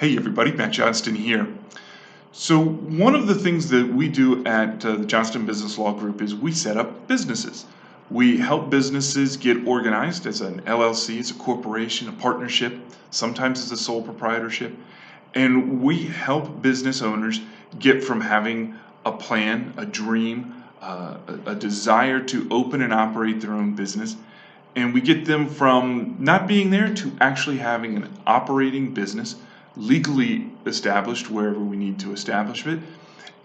Hey everybody, Matt Johnston here. So one of the things that we do at the Johnston Business Law Group is we set up businesses. We help businesses get organized as an LLC, as a corporation, a partnership, sometimes as a sole proprietorship. And we help business owners get from having a plan, a dream, a desire to open and operate their own business. And we get them from not being there to actually having an operating business, legally established wherever we need to establish it.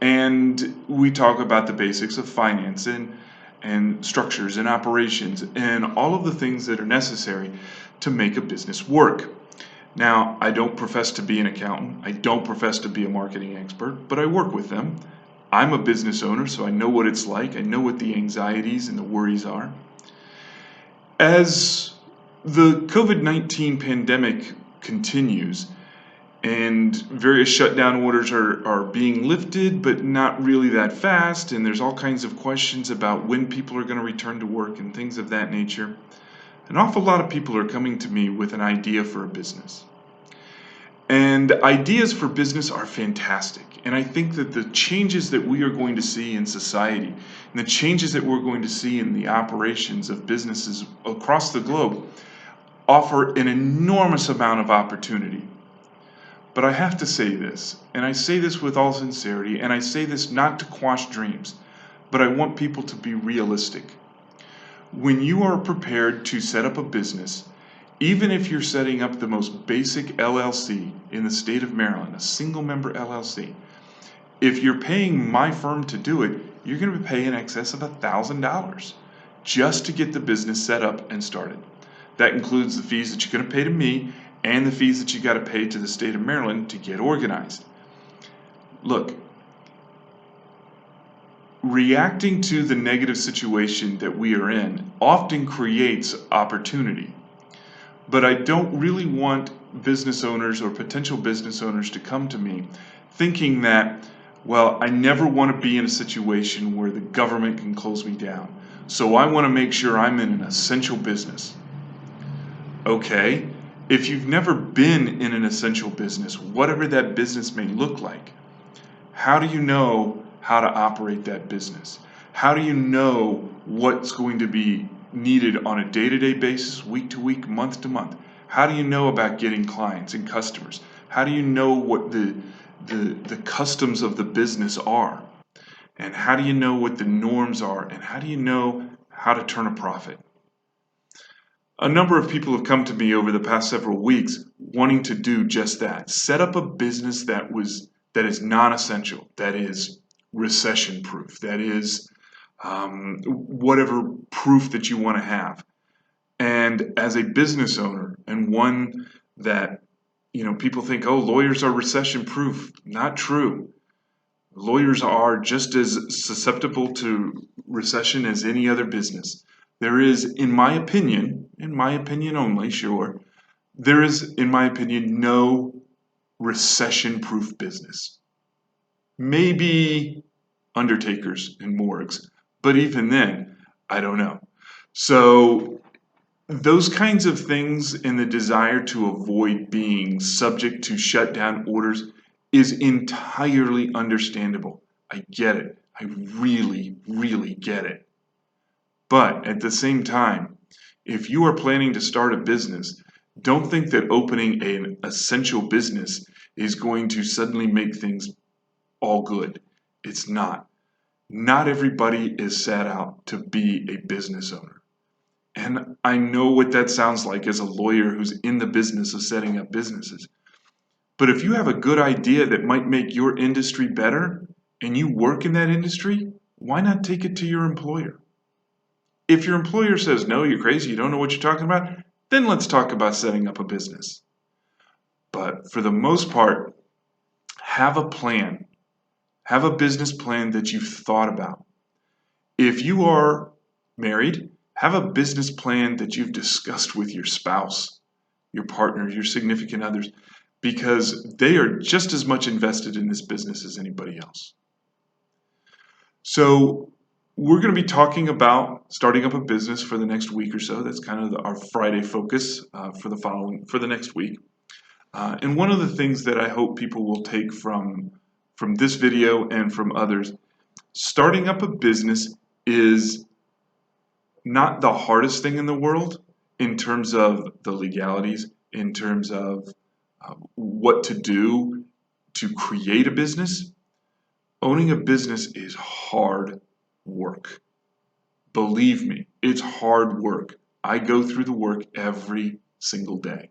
And we talk about the basics of finance and structures and operations and all of the things that are necessary to make a business work. Now, I don't profess to be an accountant. I don't profess to be a marketing expert, but I work with them. I'm a business owner, so I know what it's like. I know what the anxieties and the worries are. As the COVID-19 pandemic continues and various shutdown orders are being lifted, but not really that fast, and there's all kinds of questions about when people are going to return to work and things of that nature, an awful lot of people are coming to me with an idea for a business. And ideas for business are fantastic. And I think that the changes that we are going to see in society and the changes that we're going to see in the operations of businesses across the globe offer an enormous amount of opportunity. But I have to say this, and I say this with all sincerity, and I say this not to quash dreams, but I want people to be realistic. When you are prepared to set up a business, even if you're setting up the most basic LLC in the state of Maryland, a single member LLC, if you're paying my firm to do it, you're going to be paying in excess of $1,000 just to get the business set up and started. That includes the fees that you're going to pay to me and the fees that you got to pay to the state of Maryland to get organized. Look, reacting to the negative situation that we are in often creates opportunity. But I don't really want business owners or potential business owners to come to me thinking that, well, I never want to be in a situation where the government can close me down. So I want to make sure I'm in an essential business. Okay, if you've never been in an essential business, whatever that business may look like, how do you know how to operate that business? How do you know what's going to be needed on a day-to-day basis, week to week, month to month? How do you know about getting clients and customers? How do you know what the customs of the business are? And how do you know what the norms are? And how do you know how to turn a profit? A number of people have come to me over the past several weeks wanting to do just that. Set up a business that is non-essential, that is recession proof, that is whatever proof that you want to have. And as a business owner, and one that, people think, oh, lawyers are recession proof. Not true. Lawyers are just as susceptible to recession as any other business. There is, in my opinion only, sure, there is, in my opinion, no recession proof business. Maybe undertakers and morgues, but even then, I don't know. So those kinds of things and the desire to avoid being subject to shutdown orders is entirely understandable. I get it. I really, really get it. But at the same time, if you are planning to start a business, don't think that opening an essential business is going to suddenly make things all good. It's not. Not everybody is set out to be a business owner. And I know what that sounds like as a lawyer who's in the business of setting up businesses. But if you have a good idea that might make your industry better and you work in that industry, why not take it to your employer? If your employer says, no, you're crazy, you don't know what you're talking about, then let's talk about setting up a business. But for the most part, have a plan. Have a business plan that you've thought about. If you are married, have a business plan that you've discussed with your spouse, your partner, your significant others, because they are just as much invested in this business as anybody else. So we're going to be talking about starting up a business for the next week or so. That's kind of our Friday focus for the next week. And one of the things that I hope people will take from this video and from others, starting up a business is not the hardest thing in the world in terms of the legalities, in terms of what to do to create a business. Owning a business is hard work. Believe me, it's hard work. I go through the work every single day.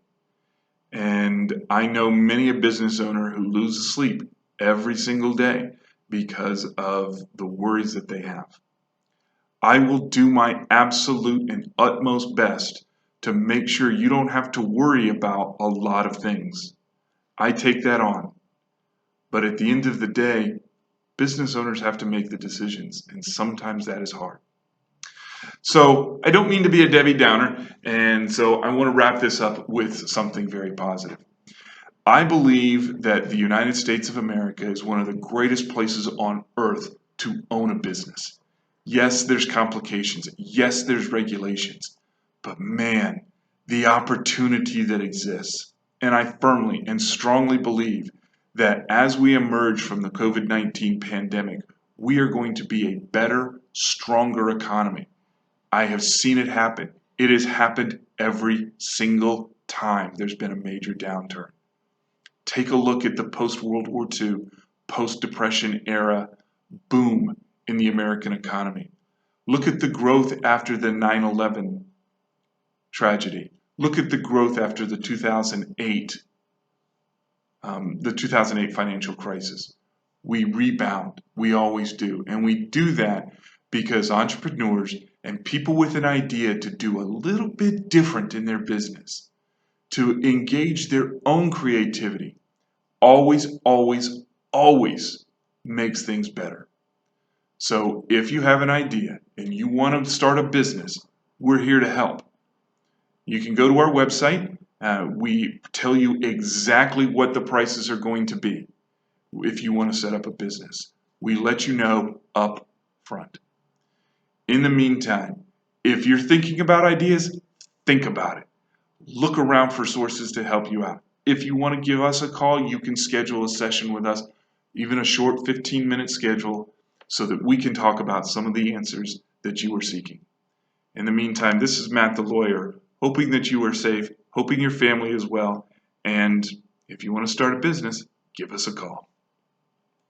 And I know many a business owner who loses sleep every single day because of the worries that they have. I will do my absolute and utmost best to make sure you don't have to worry about a lot of things. I take that on. But at the end of the day, business owners have to make the decisions, and sometimes that is hard. So I don't mean to be a Debbie Downer, and so I want to wrap this up with something very positive. I believe that the United States of America is one of the greatest places on earth to own a business. Yes, there's complications. Yes, there's regulations. But man, the opportunity that exists. And I firmly and strongly believe that as we emerge from the COVID-19 pandemic, we are going to be a better, stronger economy. I have seen it happen. It has happened every single time there's been a major downturn. Take a look at the post-World War II, post-Depression era boom in the American economy. Look at the growth after the 9/11 tragedy. Look at the growth after the 2008 financial crisis. We rebound. We always do. And we do that because entrepreneurs and people with an idea to do a little bit different in their business, to engage their own creativity, always, always, always makes things better. So if you have an idea and you want to start a business, we're here to help. You can go to our website. We tell you exactly what the prices are going to be if you want to set up a business. We let you know up front. In the meantime, if you're thinking about ideas, think about it. Look around for sources to help you out. If you want to give us a call, you can schedule a session with us, even a short 15-minute schedule, so that we can talk about some of the answers that you are seeking. In the meantime, this is Matt the lawyer, hoping that you are safe, hoping your family is well, and if you want to start a business, give us a call.